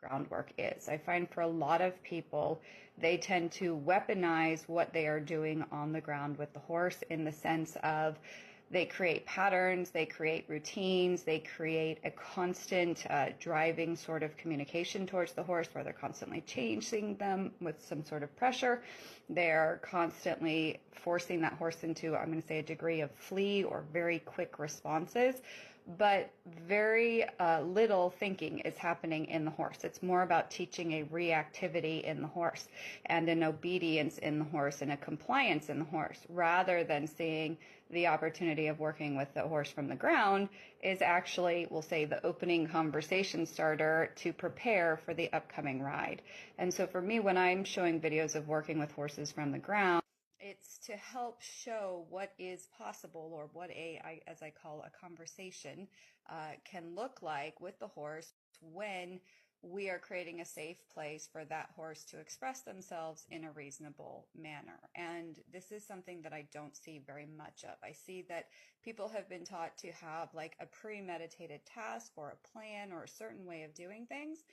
groundwork is. I find for a lot of people, they tend to weaponize what they are doing on the ground with the horse in the sense of they create patterns, they create routines, they create a constant driving sort of communication towards the horse where they're constantly chasing them with some sort of pressure. They're constantly forcing that horse into, I'm going to say, a degree of flee or very quick responses, but very little thinking is happening in the horse. It's more about teaching a reactivity in the horse and an obedience in the horse and a compliance in the horse, rather than seeing the opportunity of working with the horse from the ground is actually, we'll say, the opening conversation starter to prepare for the upcoming ride. And so for me, when I'm showing videos of working with horses from the ground, it's to help show what is possible, or what as I call, a conversation can look like with the horse when we are creating a safe place for that horse to express themselves in a reasonable manner. And this is something that I don't see very much of. I see that people have been taught to have like a premeditated task or a plan or a certain way of doing things,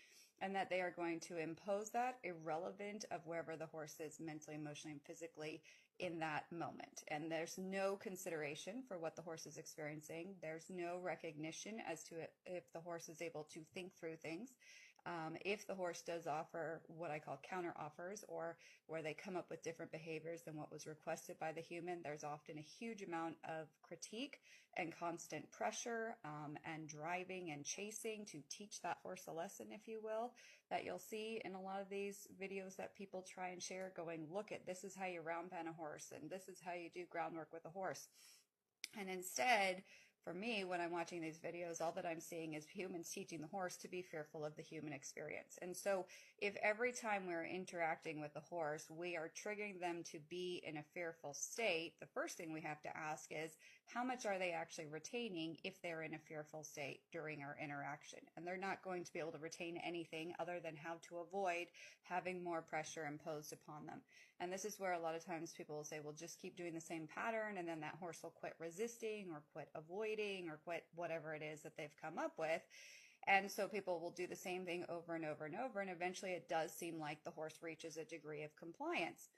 and that they are going to impose that irrelevant of wherever the horse is mentally, emotionally, and physically in that moment. And there's no consideration for what the horse is experiencing. There's no recognition as to if the horse is able to think through things. If the horse does offer what I call counter offers, or where they come up with different behaviors than what was requested by the human, there's often a huge amount of critique and constant pressure and driving and chasing to teach that horse a lesson, if you will, that you'll see in a lot of these videos that people try and share, going, look at, this is how you round pen a horse, and this is how you do groundwork with a horse. And instead, for me, when I'm watching these videos, all that I'm seeing is humans teaching the horse to be fearful of the human experience. And so if every time we're interacting with the horse, we are triggering them to be in a fearful state, the first thing we have to ask is, how much are they actually retaining if they're in a fearful state during our interaction? And they're not going to be able to retain anything other than how to avoid having more pressure imposed upon them. And this is where a lot of times people will say, well, just keep doing the same pattern, and then that horse will quit resisting or quit avoiding or quit whatever it is that they've come up with. And so people will do the same thing over and over and over, and eventually it does seem like the horse reaches a degree of compliance,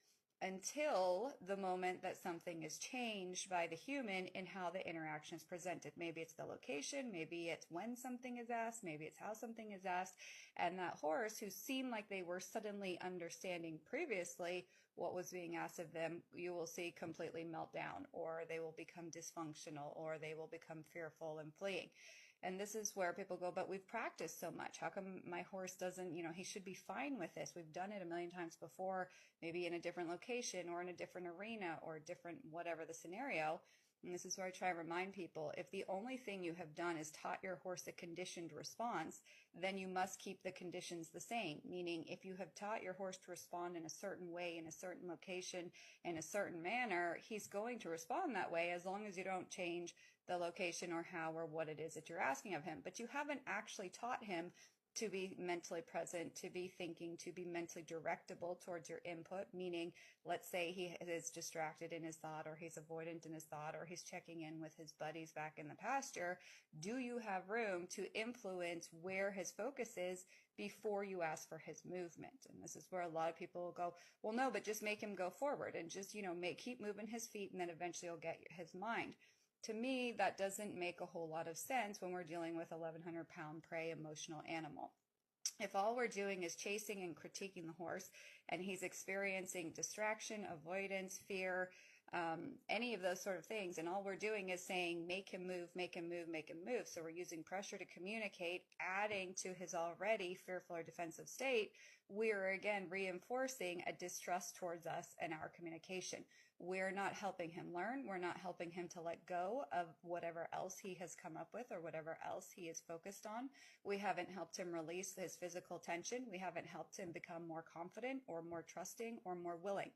until the moment that something is changed by the human in how the interaction is presented. Maybe it's the location, maybe it's when something is asked, maybe it's how something is asked, and that horse, who seemed like they were suddenly understanding previously what was being asked of them, you will see completely melt down, or they will become dysfunctional, or they will become fearful and fleeing. And this is where people go, but we've practiced so much. How come my horse doesn't, he should be fine with this. We've done it a million times before, maybe in a different location or in a different arena or different whatever the scenario. And this is where I try to remind people, if the only thing you have done is taught your horse a conditioned response, then you must keep the conditions the same. Meaning, if you have taught your horse to respond in a certain way, in a certain location, in a certain manner, he's going to respond that way, as long as you don't change the location or how or what it is that you're asking of him. But you haven't actually taught him to be mentally present, to be thinking, to be mentally directable towards your input. Meaning, let's say he is distracted in his thought, or he's avoidant in his thought, or he's checking in with his buddies back in the pasture. Do you have room to influence where his focus is before you ask for his movement? And this is where a lot of people will go, well, no, but just make him go forward and just, keep moving his feet, and then eventually you'll get his mind. To me, that doesn't make a whole lot of sense when we're dealing with a 1,100-pound prey emotional animal. If all we're doing is chasing and critiquing the horse, and he's experiencing distraction, avoidance, fear, any of those sort of things, and all we're doing is saying, make him move, make him move, make him move. So we're using pressure to communicate, adding to his already fearful or defensive state. We're again reinforcing a distrust towards us and our communication. We're not helping him learn. We're not helping him to let go of whatever else he has come up with or whatever else he is focused on. We haven't helped him release his physical tension. We haven't helped him become more confident or more trusting or more willing.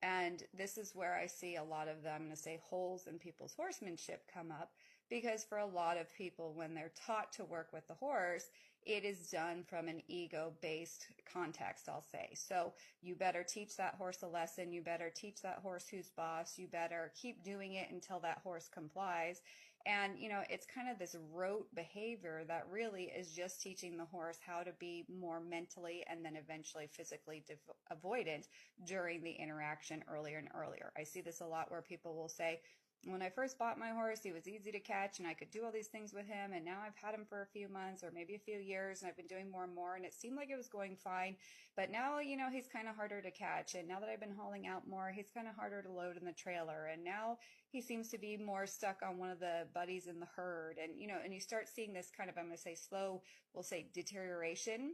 And this is where I see a lot of them, I'm going to say, holes in people's horsemanship come up, because for a lot of people, when they're taught to work with the horse, it is done from an ego-based context, I'll say. So you better teach that horse a lesson. You better teach that horse who's boss. You better keep doing it until that horse complies. And, it's kind of this rote behavior that really is just teaching the horse how to be more mentally and then eventually physically avoidant during the interaction earlier and earlier. I see this a lot where people will say, when I first bought my horse, he was easy to catch and I could do all these things with him. And now I've had him for a few months or maybe a few years and I've been doing more and more. And it seemed like it was going fine. But now, he's kind of harder to catch. And now that I've been hauling out more, he's kind of harder to load in the trailer. And now he seems to be more stuck on one of the buddies in the herd. And, and you start seeing this kind of, I'm going to say slow, we'll say deterioration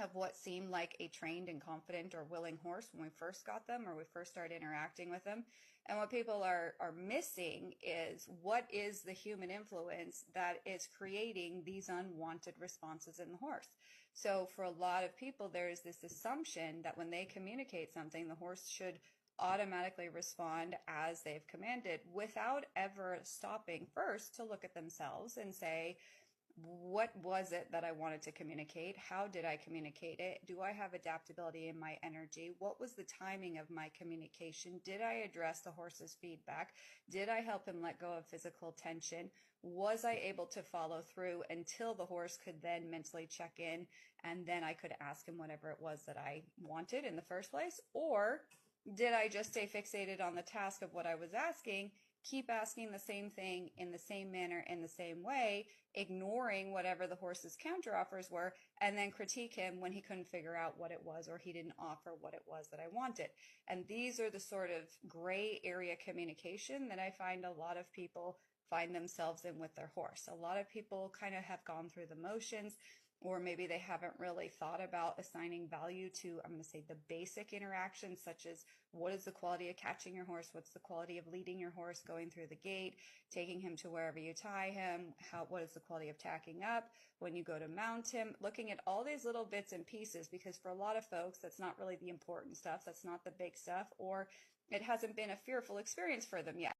of what seemed like a trained and confident or willing horse when we first got them or we first started interacting with them. And what people are missing is what is the human influence that is creating these unwanted responses in the horse. So for a lot of people, there is this assumption that when they communicate something, the horse should automatically respond as they've commanded without ever stopping first to look at themselves and say, what was it that I wanted to communicate? How did I communicate it? Do I have adaptability in my energy? What was the timing of my communication? Did I address the horse's feedback? Did I help him let go of physical tension? Was I able to follow through until the horse could then mentally check in and then I could ask him whatever it was that I wanted in the first place? Or did I just stay fixated on the task of what I was asking, keep asking the same thing in the same manner, in the same way, ignoring whatever the horse's counteroffers were, and then critique him when he couldn't figure out what it was or he didn't offer what it was that I wanted? And these are the sort of gray area communication that I find a lot of people find themselves in with their horse. A lot of people kind of have gone through the motions, or maybe they haven't really thought about assigning value to, I'm going to say, the basic interactions, such as what is the quality of catching your horse? What's the quality of leading your horse, going through the gate, taking him to wherever you tie him? What is the quality of tacking up when you go to mount him? Looking at all these little bits and pieces, because for a lot of folks, that's not really the important stuff. That's not the big stuff, or it hasn't been a fearful experience for them yet.